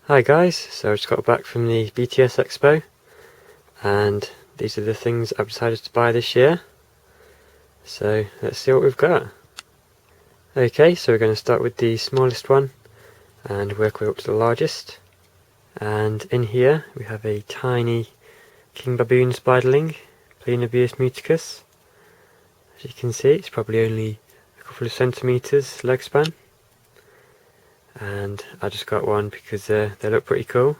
Hi guys, so I just got back from the BTS expo and these are the things I've decided to buy this year. So let's see what we've got. Okay, so we're going to start with the smallest one and work our way up to the largest. And in here we have a tiny king baboon spiderling, Planobius muticus. As you can see, it's probably only a couple of centimeters leg span. And I just got one because they look pretty cool.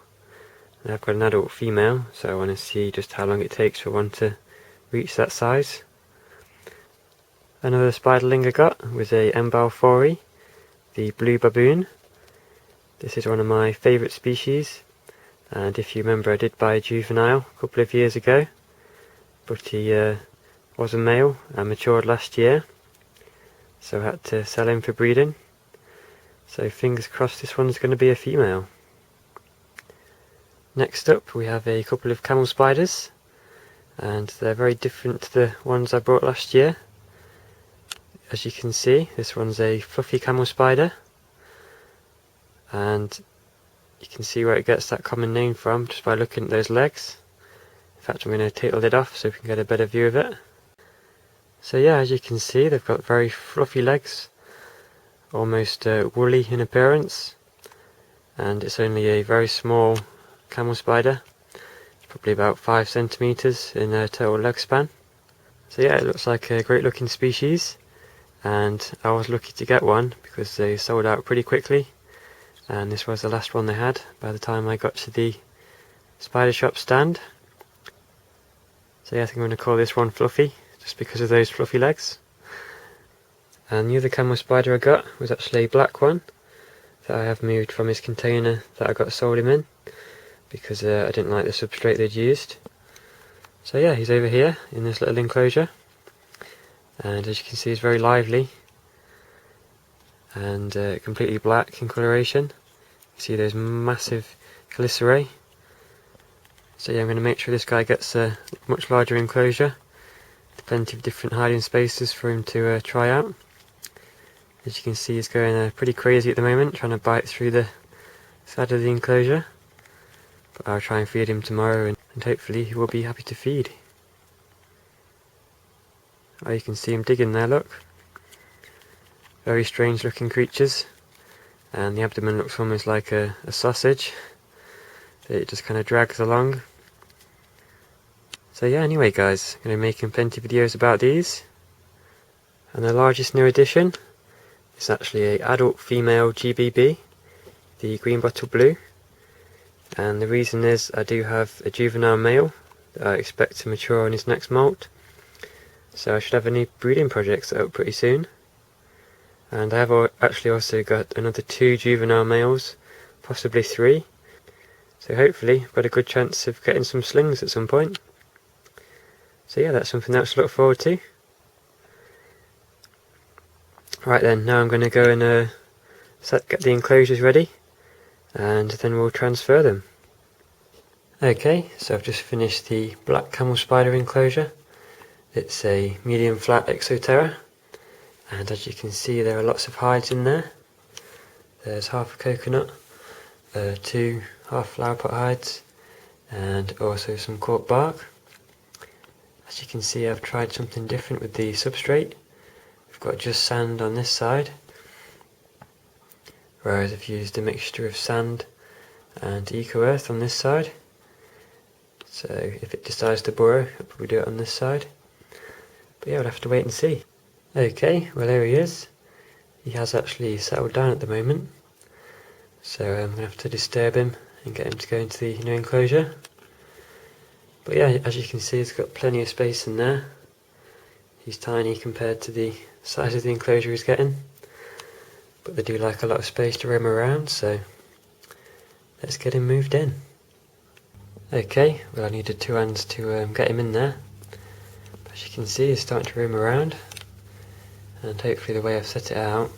And I've got an adult female, so I want to see just how long it takes for one to reach that size. Another spiderling I got was a Embalfori, the blue baboon. This is one of my favourite species, and if you remember I did buy a juvenile a couple of years ago, but he was a male and matured last year, so I had to sell him for breeding. So fingers crossed this one's going to be a female. Next up we have a couple of camel spiders, and they're very different to the ones I bought last year. As you can see, this one's a fluffy camel spider, and you can see where it gets that common name from just by looking at those legs. In fact, I'm going to take the lid off so we can get a better view of it. So yeah, as you can see, they've got very fluffy legs, almost woolly in appearance, and it's only a very small camel spider. It's probably about 5 centimeters in total leg span. So yeah, it looks like a great looking species, and I was lucky to get one because they sold out pretty quickly, and this was the last one they had by the time I got to the spider shop stand. So yeah, I think I'm going to call this one Fluffy, just because of those fluffy legs. And the other camel spider I got was actually a black one that I have moved from his container that I got sold him in, because I didn't like the substrate they'd used. So yeah, he's over here in this little enclosure, and as you can see he's very lively and completely black in coloration. You see those massive chelicerae. So yeah, I'm going to make sure this guy gets a much larger enclosure, plenty of different hiding spaces for him to try out. As you can see, he's going pretty crazy at the moment, trying to bite through the side of the enclosure. But I'll try and feed him tomorrow, and hopefully he will be happy to feed. Oh, you can see him digging there, look. Very strange looking creatures, and the abdomen looks almost like a sausage. It just kind of drags along. So yeah, anyway guys, I'm going to be making plenty of videos about these. And the largest new addition is actually an adult female GBB, the green bottle blue. And the reason is I do have a juvenile male that I expect to mature on his next molt. So I should have any breeding projects set up pretty soon. And I have actually also got another 2 juvenile males, possibly 3. So hopefully I've got a good chance of getting some slings at some point. So yeah, that's something else to look forward to. Right then, now I'm going to go and get the enclosures ready, and then we'll transfer them. Okay, so I've just finished the black camel spider enclosure. It's a medium flat exoterra, and as you can see there are lots of hides in there. There's half a coconut, 2 half flower pot hides, and also some cork bark. As you can see, I've tried something different with the substrate. We've got just sand on this side, whereas I've used a mixture of sand and eco earth on this side. So if it decides to burrow, I'll probably do it on this side. But yeah, we'll have to wait and see. Okay, well here he is. He has actually settled down at the moment, so I'm going to have to disturb him and get him to go into the new enclosure. But yeah, as you can see, he's got plenty of space in there. He's tiny compared to the size of the enclosure he's getting, but they do like a lot of space to roam around, so let's get him moved in. Okay, well I needed 2 hands to get him in there. But as you can see, he's starting to roam around, and hopefully the way I've set it out,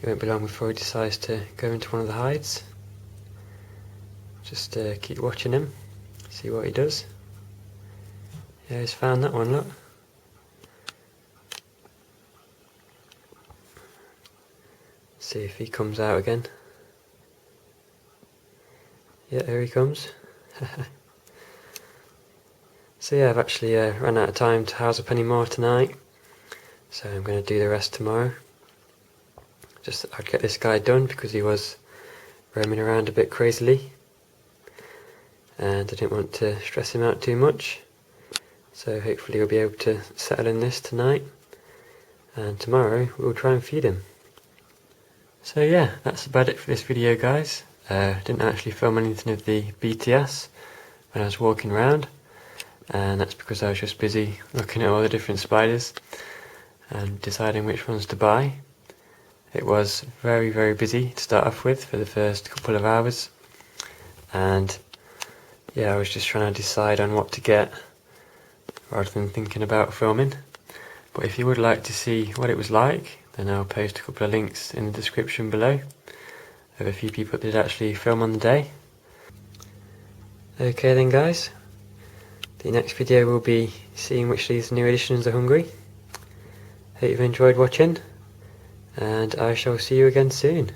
it won't be long before he decides to go into one of the hides. Just keep watching him, see what he does. Yeah, he's found that one, look. See if he comes out again. Yeah, here he comes. So yeah, I've actually run out of time to house up any more tonight, so I'm going to do the rest tomorrow. Just thought I'd get this guy done because he was roaming around a bit crazily, and I didn't want to stress him out too much. So hopefully we'll be able to settle in this tonight, and tomorrow we'll try and feed him. So yeah, that's about it for this video, guys. Didn't actually film anything of the BTS when I was walking around, and that's because I was just busy looking at all the different spiders and deciding which ones to buy. It was very busy to start off with for the first couple of hours, and yeah, I was just trying to decide on what to get rather than thinking about filming. But if you would like to see what it was like, then I'll post a couple of links in the description below of a few people that did actually film on the day. Okay then, guys, the next video will be seeing which of these new editions are hungry. Hope you've enjoyed watching, and I shall see you again soon.